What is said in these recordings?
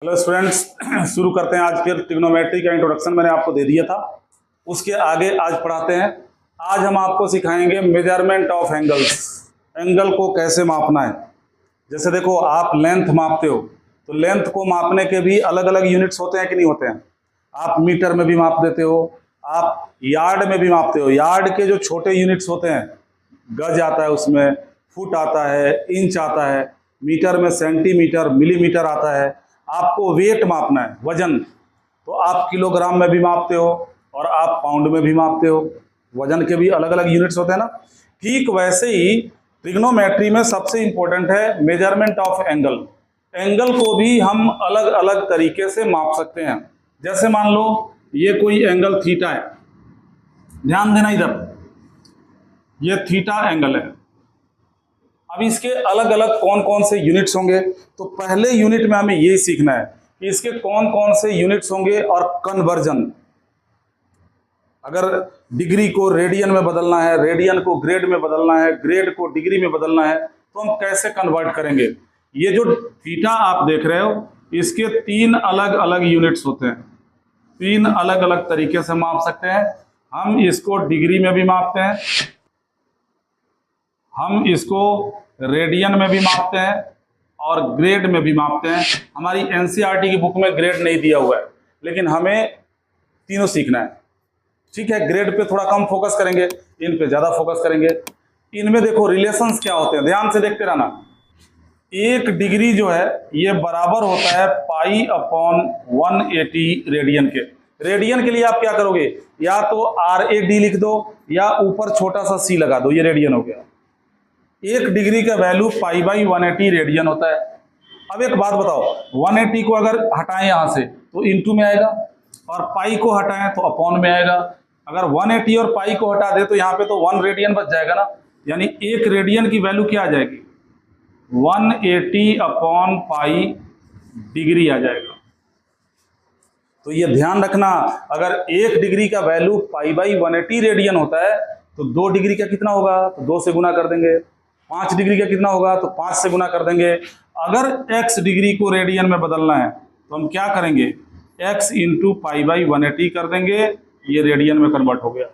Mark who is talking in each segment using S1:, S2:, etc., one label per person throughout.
S1: Hello students, शुरू करते हैं। आज फिर ट्रिग्नोमेट्री का इंट्रोडक्शन मैंने आपको दे दिया था, उसके आगे आज पढ़ाते हैं। आज हम आपको सिखाएंगे मेजरमेंट ऑफ एंगल्स। एंगल को कैसे मापना है। जैसे देखो, आप लेंथ मापते हो तो लेंथ को मापने के भी अलग अलग यूनिट्स होते हैं कि नहीं होते हैं। आप मीटर में भी माप देते हो, आप यार्ड में भी मापते हो। यार्ड के जो छोटे यूनिट्स होते हैं, गज आता है, उसमें फुट आता है, इंच आता है, मीटर में सेंटीमीटर, मिलीमीटर आता है। आपको वेट मापना है, वजन, तो आप किलोग्राम में भी मापते हो और आप पाउंड में भी मापते हो। वजन के भी अलग अलग यूनिट्स होते हैं ना। ठीक वैसे ही ट्रिग्नोमेट्री में सबसे इंपॉर्टेंट है मेजरमेंट ऑफ एंगल। एंगल को भी हम अलग अलग तरीके से माप सकते हैं। जैसे मान लो ये कोई एंगल थीटा है, ध्यान देना इधर, ये थीटा एंगल है। अब इसके अलग अलग कौन कौन से यूनिट्स होंगे, तो पहले यूनिट में हमें यही सीखना है कि इसके कौन कौन से यूनिट्स होंगे और कन्वर्जन। अगर डिग्री को रेडियन में बदलना है, रेडियन को ग्रेड में बदलना है, ग्रेड को डिग्री में बदलना है, तो हम कैसे कन्वर्ट करेंगे। ये जो थीटा आप देख रहे हो, इसके तीन अलग अलग यूनिट्स होते हैं। तीन अलग अलग तरीके से माप सकते हैं। हम इसको डिग्री में भी मापते हैं, हम इसको रेडियन में भी मापते हैं और ग्रेड में भी मापते हैं। हमारी एनसीईआरटी की बुक में ग्रेड नहीं दिया हुआ है, लेकिन हमें तीनों सीखना है। ठीक है, ग्रेड पे थोड़ा कम फोकस करेंगे, इन पे ज़्यादा फोकस करेंगे। इनमें देखो रिलेशंस क्या होते हैं, ध्यान से देखते रहना। एक डिग्री जो है ये बराबर होता है पाई अपॉन 180 रेडियन के। रेडियन के लिए आप क्या करोगे, या तो RAD लिख दो या ऊपर छोटा सा C लगा दो, ये रेडियन हो गया। एक डिग्री का वैल्यू पाई बाई 180 रेडियन होता है। अब एक बात बताओ, 180 को अगर हटाएं यहाँ से तो इंटू में आएगा, और पाई को हटाएं तो अपॉन में आएगा। अगर 180 और पाई को हटा दे तो यहाँ पे तो 1 रेडियन बच जाएगा ना। यानी एक रेडियन की वैल्यू क्या आ जाएगी, 180 अपॉन पाई डिग्री आ जाएगा। तो ये ध्यान रखना, अगर एक डिग्री का वैल्यू पाई बाई 180 रेडियन होता है तो 2 डिग्री का कितना होगा, तो 2 से गुना कर देंगे। 5 डिग्री का कितना होगा, तो 5 से गुना कर देंगे। अगर x डिग्री को रेडियन में बदलना है तो हम क्या करेंगे, x इंटू पाई बाई 180 कर देंगे, ये रेडियन में कन्वर्ट हो गया।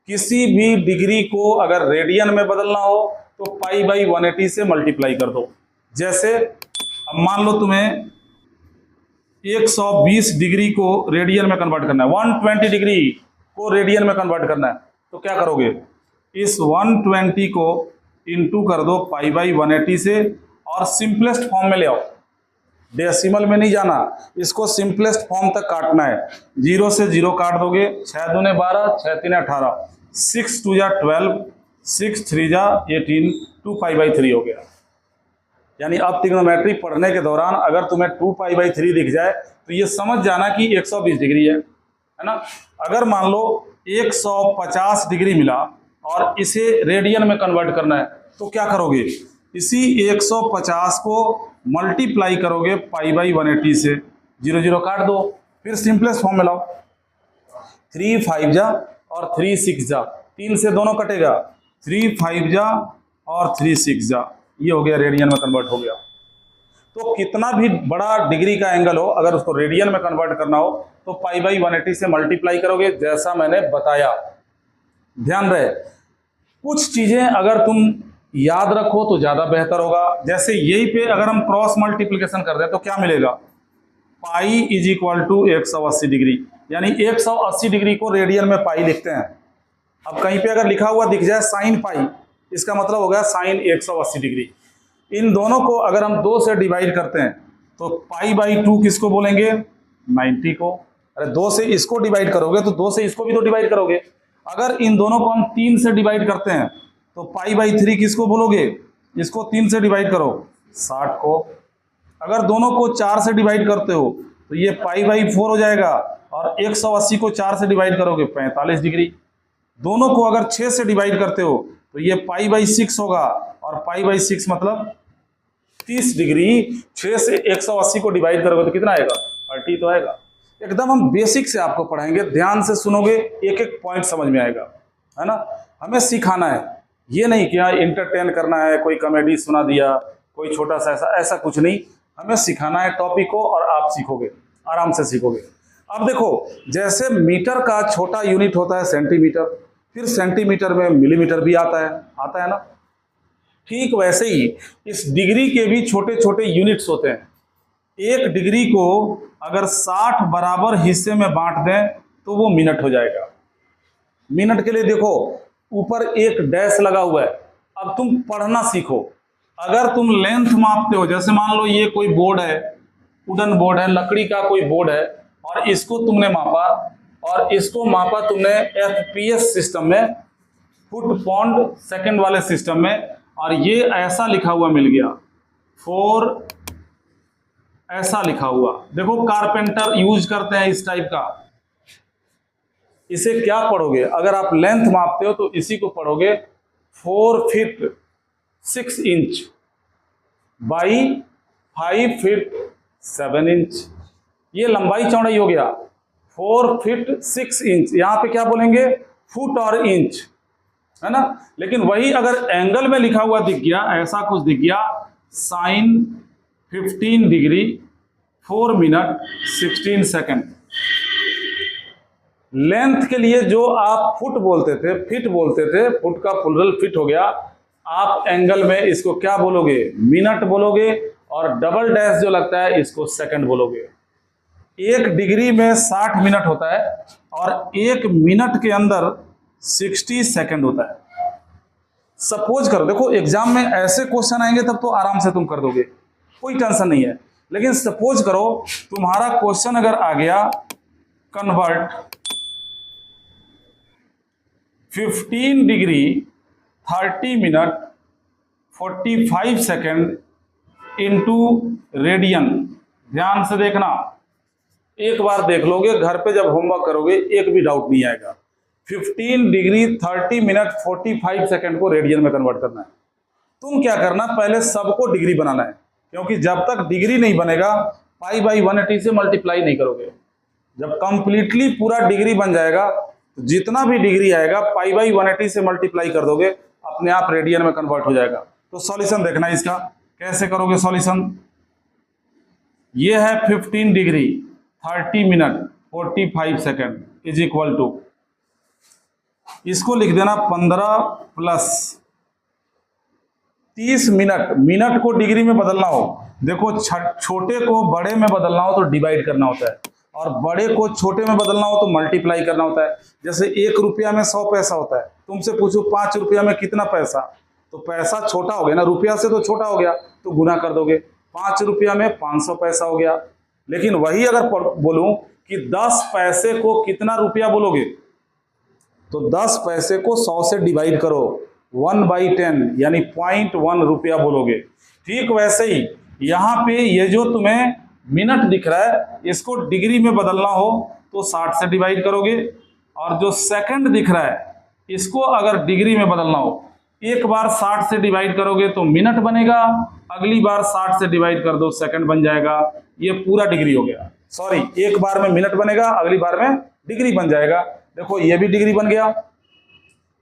S1: किसी भी डिग्री को अगर रेडियन में बदलना हो तो पाई बाई 180 से मल्टीप्लाई कर दो। जैसे अब मान लो तुम्हें 120 डिग्री को रेडियन में कन्वर्ट करना है, 120 डिग्री को रेडियन में कन्वर्ट करना है, तो क्या करोगे, इस 120 को इंटू कर दो पाई बाई 180 से और सिंपलेस्ट फॉर्म में ले आओ। डेसिमल में नहीं जाना, इसको सिंपलेस्ट फॉर्म तक काटना है। 0 से 0 काट दोगे, 6 दूने 12, 6 तीने 18, 6 2 जा 12, 6 3 जा 18, 2 पाई बाई 3 हो गया। यानी अब ट्रिग्नोमेट्री पढ़ने के दौरान अगर तुम्हें 2 पाई बाई 3 दिख जाए तो ये समझ जाना कि 120 डिग्री है ना। अगर मान लो 150 डिग्री मिला और इसे रेडियन में कन्वर्ट करना है तो क्या करोगे, इसी 150 को मल्टीप्लाई करोगे पाई बाई 180 से, 0 0 काट दो, फिर सिंपलेस्ट फॉर्म में लाओ। 3 5 जा और 3 6 जा, 3 से दोनों कटेगा, 3 5 जा और 3 6 जा, ये हो गया, रेडियन में कन्वर्ट हो गया। तो कितना भी बड़ा डिग्री का एंगल हो, अगर उसको रेडियन में कन्वर्ट करना हो तो पाई बाई 180 से मल्टीप्लाई करोगे, जैसा मैंने बताया। ध्यान रहे, कुछ चीजें अगर तुम याद रखो तो ज्यादा बेहतर होगा। जैसे यही पे अगर हम क्रॉस मल्टीप्लिकेशन कर दें तो क्या मिलेगा, pi is equal to 180 degree. यानी 180 डिग्री को रेडियन में पाई लिखते हैं। अब कहीं पे अगर लिखा हुआ दिख जाए साइन पाई, इसका मतलब हो गया साइन 180 डिग्री। इन दोनों को अगर हम 2 से डिवाइड करते हैं तो पाई बाई 2 किसको बोलेंगे, 90 को। अरे 2 से इसको डिवाइड करोगे तो 2 से इसको भी तो डिवाइड करोगे। अगर इन दोनों को हम 3 से डिवाइड करते हैं तो पाई बाई 3 किसको बोलोगे, इसको 3 से डिवाइड करो, 60 को। अगर दोनों को 4 से डिवाइड करते हो तो ये पाई बाई 4 हो जाएगा, और 180 को 4 से डिवाइड करोगे 45 डिग्री। दोनों को अगर 6 से डिवाइड करते हो तो ये पाई बाई 6 होगा, और पाई बाई 6 मतलब 30 डिग्री। 6 से 180 को डिवाइड करोगे तो कितना आएगा, 30 तो आएगा। एकदम हम बेसिक से आपको पढ़ाएंगे, ध्यान से सुनोगे, एक एक पॉइंट समझ में आएगा, है ना। हमें सिखाना है, ये नहीं कि हाँ इंटरटेन करना है, कोई कॉमेडी सुना दिया, कोई छोटा सा ऐसा कुछ नहीं। हमें सिखाना है टॉपिक को और आप सीखोगे, आराम से सीखोगे। अब देखो, जैसे मीटर का छोटा यूनिट होता है सेंटीमीटर, फिर सेंटीमीटर में मिलीमीटर भी आता है ना। ठीक वैसे ही इस डिग्री के भी छोटे छोटे यूनिट्स होते हैं। एक डिग्री को अगर 60 बराबर हिस्से में बांट दें तो वो मिनट हो जाएगा। मिनट के लिए देखो ऊपर एक डैश लगा हुआ है। अब तुम पढ़ना सीखो। अगर तुम लेंथ मापते हो, जैसे मान लो ये कोई बोर्ड है, वुडन बोर्ड है, लकड़ी का कोई बोर्ड है, और इसको तुमने मापा और इसको मापा तुमने FPS सिस्टम में, फुट पाउंड सेकंड वाले सिस्टम में, और ये ऐसा लिखा हुआ मिल गया 4, ऐसा लिखा हुआ। देखो कारपेंटर यूज करते हैं इस टाइप का। इसे क्या पढ़ोगे? अगर आप लेंथ मापते हो तो इसी को पढ़ोगे 4 feet 6 inch by 5 feet 7 inch. ये लंबाई चौड़ाई हो गया 4 फीट 6 इंच। यहां पे क्या बोलेंगे? फुट और इंच, है ना। लेकिन वही अगर एंगल में लिखा हुआ दिख गया, ऐसा कुछ दिख गया, sine 15 degree 4 minute 16 second. Length के लिए जो आप फुट बोलते थे, फिट बोलते थे, फुट का प्लुरल फिट हो गया, आप एंगल में इसको क्या बोलोगे? मिनट बोलोगे, और डबल डैश जो लगता है इसको सेकंड बोलोगे। एक डिग्री में 60 मिनट होता है और एक मिनट के अंदर 60 सेकंड होता है। सपोज करो, देखो एग्जाम में ऐसे क्वेश्चन आएंगे तब तो आराम से तुम कर दोगे, कोई टेंशन नहीं है। लेकिन सपोज करो तुम्हारा क्वेश्चन अगर आ गया, convert 15 degree 30 minute 45 second into radian. ध्यान से देखना, एक बार देख लोगे, घर पे जब होमवर्क करोगे एक भी डाउट नहीं आएगा। 15 डिग्री 30 मिनट 45 सेकेंड को रेडियन में कन्वर्ट करना है। तुम क्या करना, पहले सबको डिग्री बनाना है, क्योंकि जब तक डिग्री नहीं बनेगा पाई बाई 180 से मल्टीप्लाई नहीं करोगे। जब कंप्लीटली पूरा डिग्री बन जाएगा तो जितना भी डिग्री आएगा पाई बाई 180 से मल्टीप्लाई कर दोगे, अपने आप रेडियन में कन्वर्ट हो जाएगा। तो सॉल्यूशन देखना इसका कैसे करोगे सॉल्यूशन। ये है 15 degree 30 minute 45 second is equal to, इसको लिख देना 15 प्लस 30 मिनट। मिनट को डिग्री में बदलना हो, देखो छोटे को बड़े में बदलना हो तो डिवाइड करना होता है, और बड़े को छोटे में बदलना हो तो मल्टीप्लाई करना होता है। जैसे 1 रुपया में 100 पैसा होता है, तुमसे पूछो 5 रुपया में कितना पैसा, तो पैसा छोटा हो गया ना, रुपया से तो छोटा हो गया, तो गुना कर दोगे। 5 रुपया में 500 पैसा हो गया। लेकिन वही अगर बोलूं कि 10 पैसे को कितना रुपया बोलोगे, तो 10 पैसे को 100 से डिवाइड करो, 1/10 यानी 0.1 रुपया बोलोगे। ठीक वैसे ही यहाँ पे ये जो तुम्हें मिनट दिख रहा है, इसको डिग्री में बदलना हो तो 60 से डिवाइड करोगे, और जो सेकंड दिख रहा है इसको अगर डिग्री में बदलना हो, एक बार 60 से डिवाइड करोगे तो मिनट बनेगा, अगली बार 60 से डिवाइड कर दो सेकंड बन जाएगा। ये पूरा डिग्री हो गया। सॉरी, एक बार में मिनट बनेगा, अगली बार में डिग्री बन जाएगा। देखो ये भी डिग्री बन गया,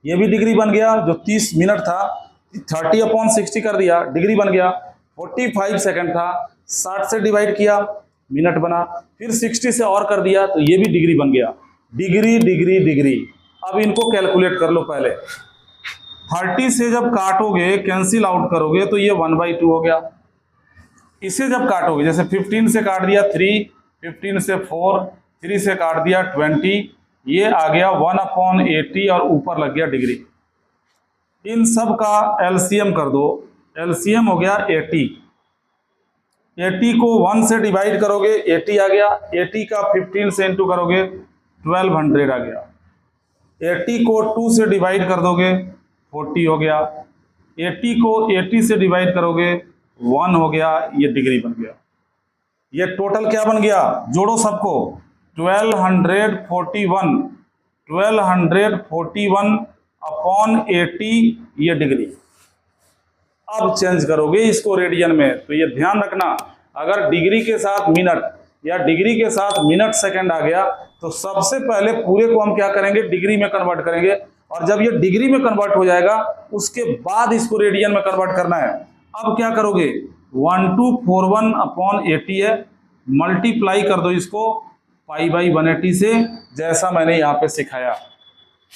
S1: ये भी डिग्री बन गया। जो 30 मिनट था 30/60 कर दिया, डिग्री बन गया। 45 सेकंड था, 60 से डिवाइड किया, मिनट बना, फिर 60 से और कर दिया तो ये भी डिग्री बन गया। Degree degree degree. अब इनको कैलकुलेट कर लो पहले। 30 से जब काटोगे, कैंसिल आउट करोगे तो ये 1/2 हो गया। इसे जब काटोगे, जैसे 15 से काट दिया 3, 15 से 4, 3 से काट दिया 20, ये आ गया 1/80 और ऊपर लग गया डिग्री। इन सब का एलसीएम कर दो, एलसीएम हो गया 80। 80 को 1 से डिवाइड करोगे 80 आ गया, 80 का 15 से इंटू करोगे 1200 आ गया। 80 को 2 से डिवाइड कर दोगे 40 हो गया। 80 को 80 से डिवाइड करोगे 1 हो गया, ये डिग्री बन गया। ये टोटल क्या बन गया, जोड़ो सबको, 1241/80 ये डिग्री। अब चेंज करोगे इसको रेडियन में, तो ये ध्यान रखना, अगर डिग्री के साथ मिनट या डिग्री के साथ मिनट सेकंड आ गया तो सबसे पहले पूरे को हम क्या करेंगे, डिग्री में कन्वर्ट करेंगे, और जब ये डिग्री में कन्वर्ट हो जाएगा उसके बाद इसको रेडियन में कन्वर्ट करना है। अब क्या करोगे, 1241 अपॉन 80 है, मल्टीप्लाई कर दो इसको पाई बाई 180 से, जैसा मैंने यहाँ पे सिखाया।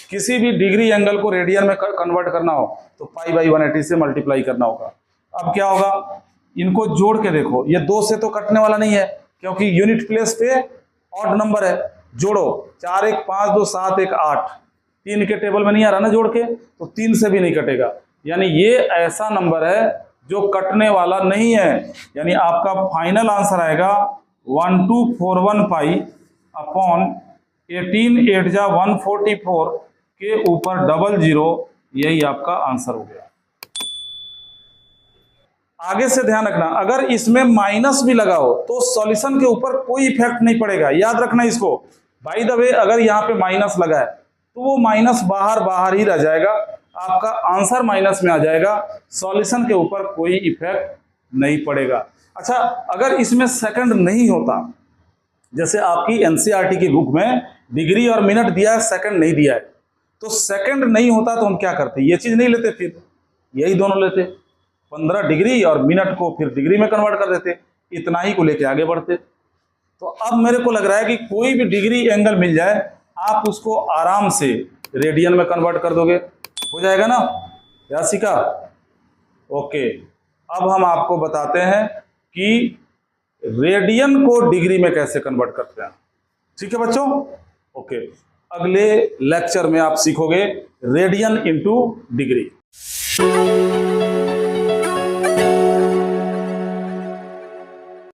S1: किसी भी डिग्री एंगल को रेडियन में कन्वर्ट करना हो तो पाई बाई 180 से मल्टीप्लाई करना होगा। अब क्या होगा, इनको जोड़ के देखो, ये 2 से तो कटने वाला नहीं है क्योंकि यूनिट प्लेस पे ऑड नंबर है। जोड़ो, 4 1 5 2 7 1 8, 3 के टेबल में नहीं आ रहा ना जोड़ के, तो 3 से भी नहीं कटेगा। यानी ये ऐसा नंबर है जो कटने वाला नहीं है। यानी आपका फाइनल आंसर आएगा 1241 पाई अपॉन 18 8 जा 144 के ऊपर 00, यही आपका आंसर हो गया। आगे से ध्यान रखना, अगर इसमें माइनस भी लगाओ तो सॉल्यूशन के ऊपर कोई इफेक्ट नहीं पड़ेगा, याद रखना इसको। बाय द वे, अगर यहाँ पे माइनस लगा है तो वो माइनस बाहर ही रह जाएगा, आपका आंसर माइनस में आ जाएगा, सॉल्यूशन के ऊपर कोई इफेक्ट नहीं पड़ेगा। अच्छा, अगर इसमें सेकंड नहीं होता, जैसे आपकी एनसीईआरटी की बुक में डिग्री और मिनट दिया है, सेकंड नहीं दिया है, तो सेकंड नहीं होता तो हम क्या करते, ये चीज नहीं लेते, फिर यही दोनों लेते, 15 डिग्री और मिनट को फिर डिग्री में कन्वर्ट कर देते, इतना ही को लेके आगे बढ़ते। तो अब मेरे को लग रहा है कि कोई भी डिग्री एंगल मिल जाए, आप उसको आराम से रेडियन में कन्वर्ट कर दोगे, हो जाएगा ना यासिका? ओके, अब हम आपको बताते हैं कि रेडियन को डिग्री में कैसे कन्वर्ट करते हैं। ठीक है बच्चों? ओके, अगले लेक्चर में आप सीखोगे रेडियन इनटू डिग्री।